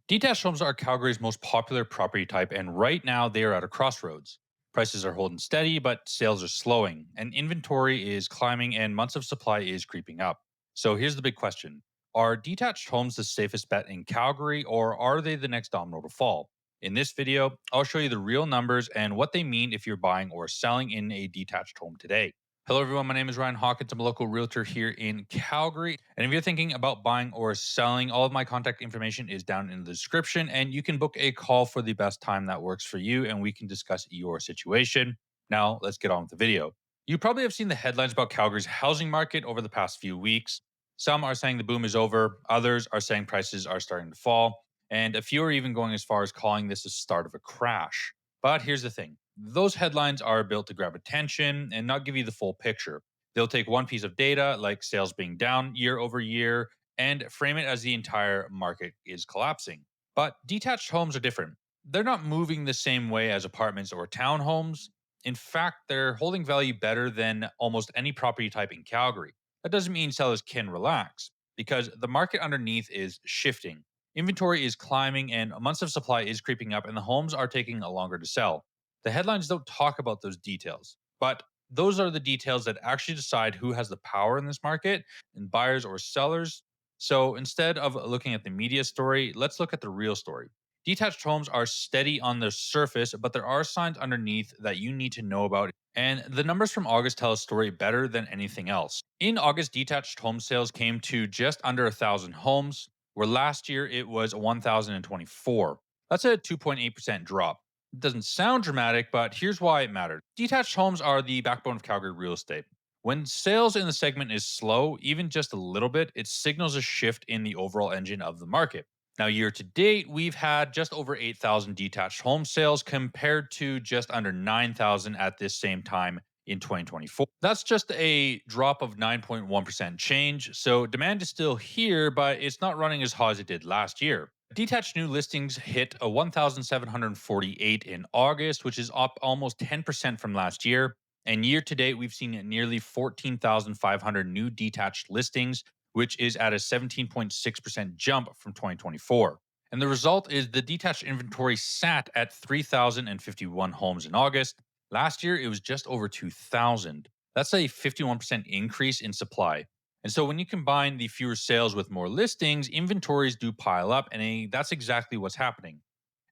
Detached homes are Calgary's most popular property type, and right now they are at a crossroads. Prices are holding steady, but sales are slowing, and inventory is climbing, and months of supply is creeping up. So here's the big question. Are detached homes the safest bet in Calgary, or are they the next domino to fall? In this video, I'll show you the real numbers and what they mean if you're buying or selling in a detached home today. Hello, everyone. My name is Ryan Hawkins. I'm a local realtor here in Calgary. And if you're thinking about buying or selling, all of my contact information is down in the description. And you can book a call for the best time that works for you, and we can discuss your situation. Now, let's get on with the video. You probably have seen the headlines about Calgary's housing market over the past few weeks. Some are saying the boom is over, others are saying prices are starting to fall, and a few are even going as far as calling this the start of a crash. But here's the thing, those headlines are built to grab attention and not give you the full picture. They'll take one piece of data, like sales being down year over year, and frame it as the entire market is collapsing. But detached homes are different. They're not moving the same way as apartments or townhomes. In fact, they're holding value better than almost any property type in Calgary. That doesn't mean sellers can relax, because the market underneath is shifting. Inventory is climbing and months of supply is creeping up, and the homes are taking a longer to sell. The headlines don't talk about those details, but those are the details that actually decide who has the power in this market, and buyers or sellers. So instead of looking at the media story, let's look at the real story. Detached homes are steady on the surface, but there are signs underneath that you need to know about. And the numbers from August tell a story better than anything else. In August, detached home sales came to just under 1,000 homes, where last year it was 1,024. That's a 2.8% drop. It doesn't sound dramatic, but here's why it matters. Detached homes are the backbone of Calgary real estate. When sales in the segment is slow, even just a little bit, it signals a shift in the overall engine of the market. Now, year to date, we've had just over 8,000 detached home sales compared to just under 9,000 at this same time in 2024. That's just a drop of 9.1% change. So demand is still here, but it's not running as hot as it did last year. Detached new listings hit a 1,748 in August, which is up almost 10% from last year. And year to date, we've seen nearly 14,500 new detached listings, which is at a 17.6% jump from 2024. And the result is the detached inventory sat at 3,051 homes in August. Last year, it was just over 2,000. That's a 51% increase in supply. And so when you combine the fewer sales with more listings, inventories do pile up, and that's exactly what's happening.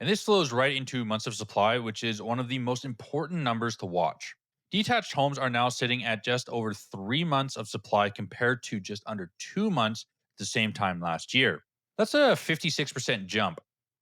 And this flows right into months of supply, which is one of the most important numbers to watch. Detached homes are now sitting at just over 3 months of supply compared to just under 2 months at the same time last year. That's a 56% jump.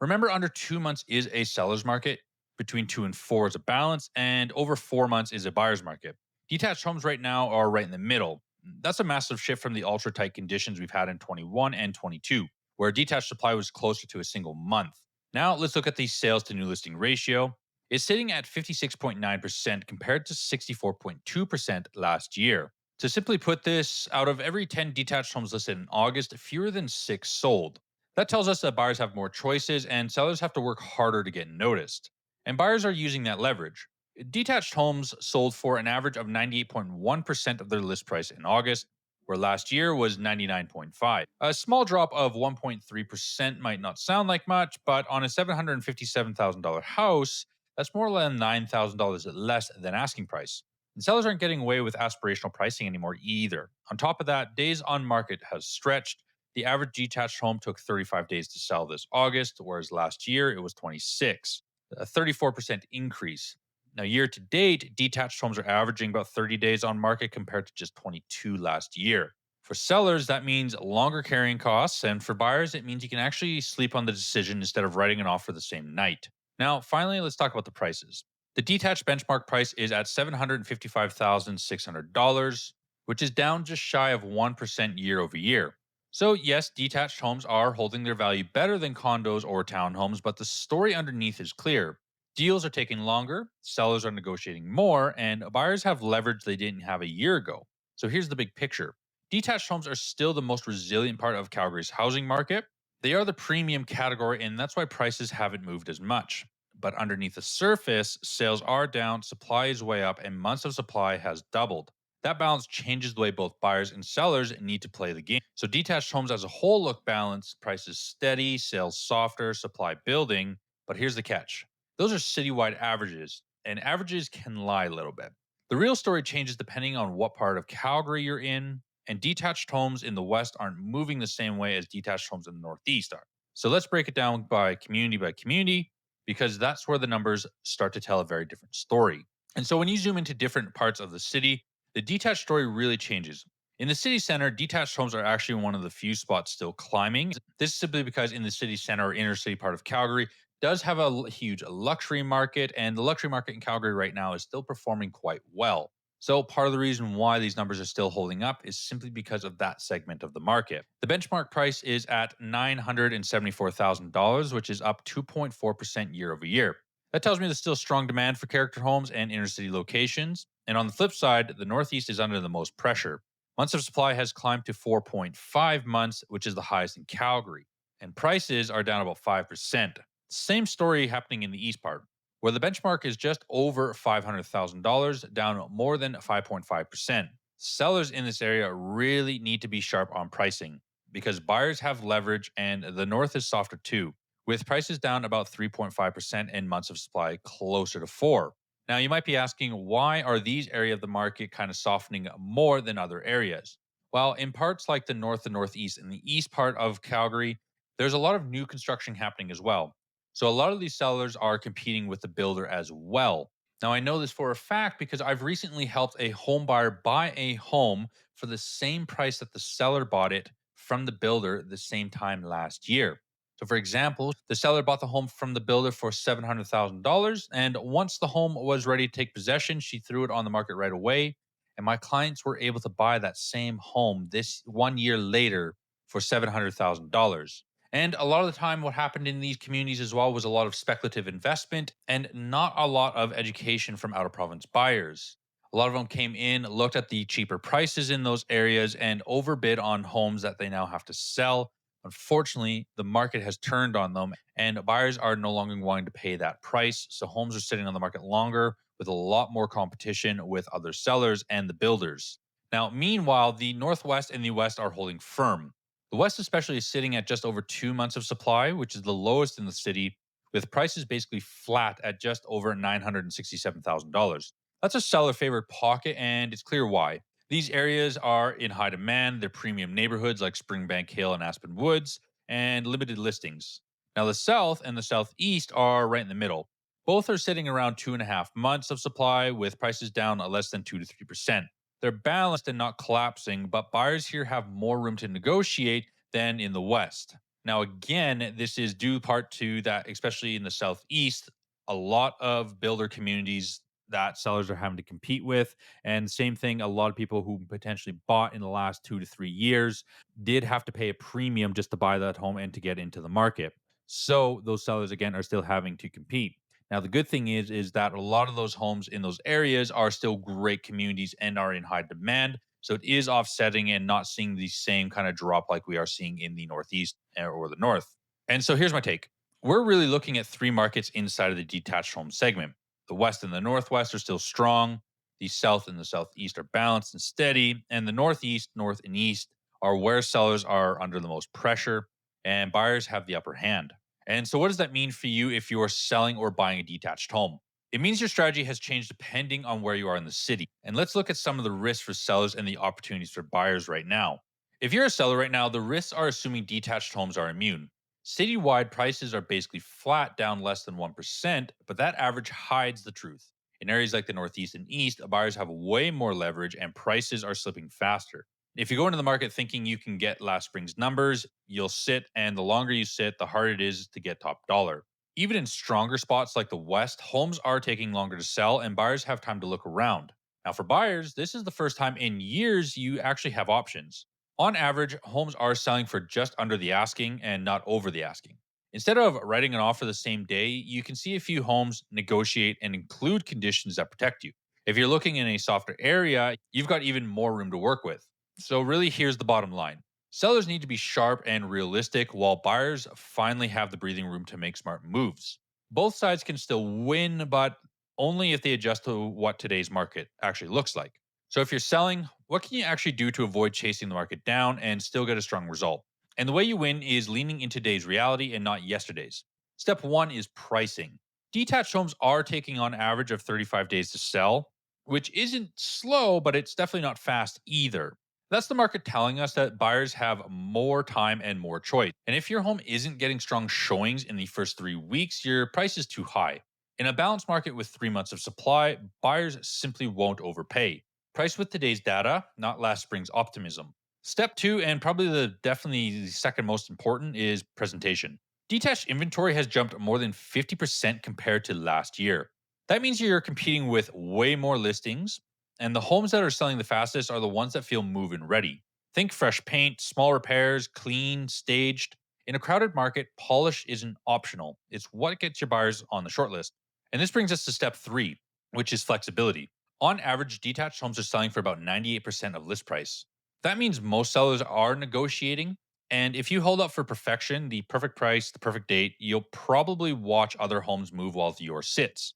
Remember, under 2 months is a seller's market, between 2 and 4 is a balance, and over 4 months is a buyer's market. Detached homes right now are right in the middle. That's a massive shift from the ultra tight conditions we've had in 21 and 22, where detached supply was closer to a single month. Now let's look at the sales to new listing ratio. It's sitting at 56.9% compared to 64.2% last year. To simply put this, out of every 10 detached homes listed in August, fewer than 6 sold. That tells us that buyers have more choices and sellers have to work harder to get noticed. And buyers are using that leverage. Detached homes sold for an average of 98.1% of their list price in August, where last year was 99.5. A small drop of 1.3% might not sound like much, but on a $757,000 house, that's more than $9,000 less than asking price. And sellers aren't getting away with aspirational pricing anymore either. On top of that, days on market has stretched. The average detached home took 35 days to sell this August, whereas last year it was 26, a 34% increase. Now, year to date, detached homes are averaging about 30 days on market compared to just 22 last year. For sellers, that means longer carrying costs, and for buyers, it means you can actually sleep on the decision instead of writing an offer the same night. Now, finally, let's talk about the prices. The detached benchmark price is at $755,600, which is down just shy of 1% year over year. So, yes, detached homes are holding their value better than condos or townhomes, but the story underneath is clear. Deals are taking longer, sellers are negotiating more, and buyers have leverage they didn't have a year ago. So here's the big picture. Detached homes are still the most resilient part of Calgary's housing market. They are the premium category, and that's why prices haven't moved as much. But underneath the surface, sales are down, supply is way up, and months of supply has doubled. That balance changes the way both buyers and sellers need to play the game. So detached homes as a whole look balanced, prices steady, sales softer, supply building. But here's the catch: those are citywide averages, and averages can lie a little bit. The real story changes depending on what part of Calgary you're in, and detached homes in the West aren't moving the same way as detached homes in the Northeast are. So let's break it down by community, because that's where the numbers start to tell a very different story. And so when you zoom into different parts of the city, the detached story really changes. In the city center, detached homes are actually one of the few spots still climbing. This is simply because in the city center or inner city part of Calgary does have a huge luxury market, and the luxury market in Calgary right now is still performing quite well. So part of the reason why these numbers are still holding up is simply because of that segment of the market. The benchmark price is at $974,000, which is up 2.4% year over year. That tells me there's still strong demand for character homes and inner city locations. And on the flip side, the Northeast is under the most pressure. Months of supply has climbed to 4.5 months, which is the highest in Calgary. And prices are down about 5%. Same story happening in the East part, where the benchmark is just over $500,000, down more than 5.5%. Sellers in this area really need to be sharp on pricing because buyers have leverage and the North is softer too, with prices down about 3.5% and months of supply closer to 4. Now, you might be asking, why are these areas of the market kind of softening more than other areas? Well, in parts like the North and Northeast and the East part of Calgary, there's a lot of new construction happening as well. So a lot of these sellers are competing with the builder as well. Now, I know this for a fact because I've recently helped a home buyer buy a home for the same price that the seller bought it from the builder the same time last year. So, for example, the seller bought the home from the builder for $700,000. And once the home was ready to take possession, she threw it on the market right away. And my clients were able to buy that same home this 1 year later for $700,000. And a lot of the time, what happened in these communities as well was a lot of speculative investment and not a lot of education from out of province buyers. A lot of them came in, looked at the cheaper prices in those areas, and overbid on homes that they now have to sell. Unfortunately, the market has turned on them, and buyers are no longer wanting to pay that price. So homes are sitting on the market longer with a lot more competition with other sellers and the builders. Now, meanwhile, the Northwest and the West are holding firm. The West, especially, is sitting at just over 2 months of supply, which is the lowest in the city, with prices basically flat at just over $967,000. That's a seller favorite pocket, and it's clear why. These areas are in high demand. They're premium neighborhoods like Springbank Hill and Aspen Woods, and limited listings. Now, the South and the Southeast are right in the middle. Both are sitting around 2.5 months of supply, with prices down less than 2 to 3%. They're balanced and not collapsing, but buyers here have more room to negotiate than in the West. Now, again, this is due part to that, especially in the Southeast, a lot of builder communities that sellers are having to compete with. And same thing, a lot of people who potentially bought in the last 2 to 3 years did have to pay a premium just to buy that home and to get into the market. So those sellers again are still having to compete. Now the good thing is that a lot of those homes in those areas are still great communities and are in high demand. So it is offsetting and not seeing the same kind of drop like we are seeing in the Northeast or the North. And so here's my take. We're really looking at three markets inside of the detached home segment. The West and the Northwest are still strong. The South and the Southeast are balanced and steady. And the Northeast, North, and East are where sellers are under the most pressure and buyers have the upper hand. And so, what does that mean for you if you are selling or buying a detached home? It means your strategy has changed depending on where you are in the city. And let's look at some of the risks for sellers and the opportunities for buyers right now. If you're a seller right now, the risks are assuming detached homes are immune. Citywide prices are basically flat, down less than 1%, but that average hides the truth. In areas like the Northeast and East, buyers have way more leverage and prices are slipping faster. If you go into the market thinking you can get last spring's numbers, you'll sit, and the longer you sit, the harder it is to get top dollar. Even in stronger spots like the West, homes are taking longer to sell and buyers have time to look around. Now, for buyers, this is the first time in years you actually have options. On average, homes are selling for just under the asking and not over the asking. Instead of writing an offer the same day, you can see a few homes, negotiate, and include conditions that protect you. If you're looking in a softer area, you've got even more room to work with. So, really, here's the bottom line: sellers need to be sharp and realistic, while buyers finally have the breathing room to make smart moves. Both sides can still win, but only if they adjust to what today's market actually looks like. So if you're selling, what can you actually do to avoid chasing the market down and still get a strong result? And the way you win is leaning into today's reality and not yesterday's. Step one is pricing. Detached homes are taking on average of 35 days to sell, which isn't slow, but it's definitely not fast either. That's the market telling us that buyers have more time and more choice. And if your home isn't getting strong showings in the first 3 weeks, your price is too high. In a balanced market with 3 months of supply, buyers simply won't overpay. Price with today's data, not last spring's optimism. Step two, and probably definitely the second most important, is presentation. Detached inventory has jumped more than 50% compared to last year. That means you're competing with way more listings, and the homes that are selling the fastest are the ones that feel move in ready. Think fresh paint, small repairs, clean, staged. In a crowded market, polish isn't optional. It's what gets your buyers on the shortlist. And this brings us to step three, which is flexibility. On average, detached homes are selling for about 98% of list price. That means most sellers are negotiating. And if you hold up for perfection, the perfect price, the perfect date, you'll probably watch other homes move while yours sits.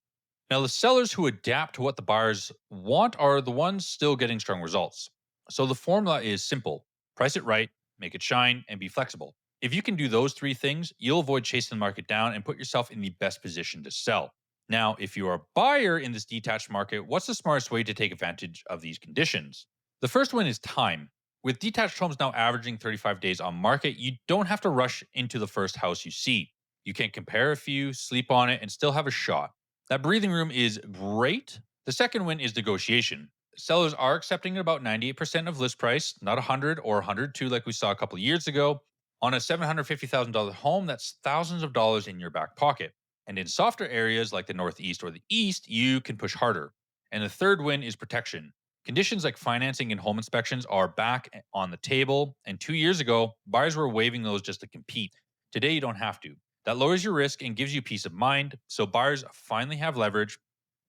Now, the sellers who adapt to what the buyers want are the ones still getting strong results. So the formula is simple: price it right, make it shine, and be flexible. If you can do those three things, you'll avoid chasing the market down and put yourself in the best position to sell. Now, if you're a buyer in this detached market, what's the smartest way to take advantage of these conditions? The first one is time. With detached homes now averaging 35 days on market, you don't have to rush into the first house you see. You can compare a few, sleep on it, and still have a shot. That breathing room is great. The second win is negotiation. Sellers are accepting about 98% of list price, not 100 or 102 like we saw a couple of years ago. On a $750,000 home, that's thousands of dollars in your back pocket. And in softer areas like the Northeast or the East, you can push harder. And the third win is protection. Conditions like financing and home inspections are back on the table. And 2 years ago, buyers were waiving those just to compete. Today, you don't have to. That lowers your risk and gives you peace of mind. So buyers finally have leverage.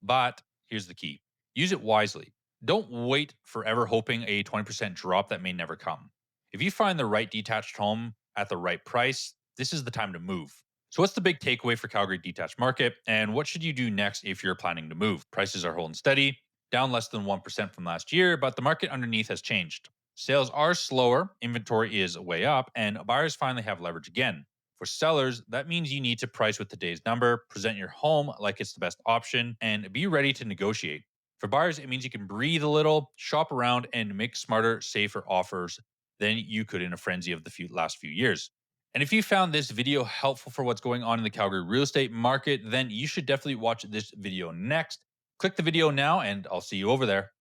But here's the key: use it wisely. Don't wait forever hoping a 20% drop that may never come. If you find the right detached home at the right price, this is the time to move. So, what's the big takeaway for Calgary detached market? And what should you do next if you're planning to move? Prices are holding steady, down less than 1% from last year, but the market underneath has changed. Sales are slower, inventory is way up, and buyers finally have leverage again. For sellers, that means you need to price with today's number, present your home like it's the best option, and be ready to negotiate. For buyers, it means you can breathe a little, shop around, and make smarter, safer offers than you could in a frenzy of the last few years. And if you found this video helpful for what's going on in the Calgary real estate market, then you should definitely watch this video next. Click the video now, and I'll see you over there.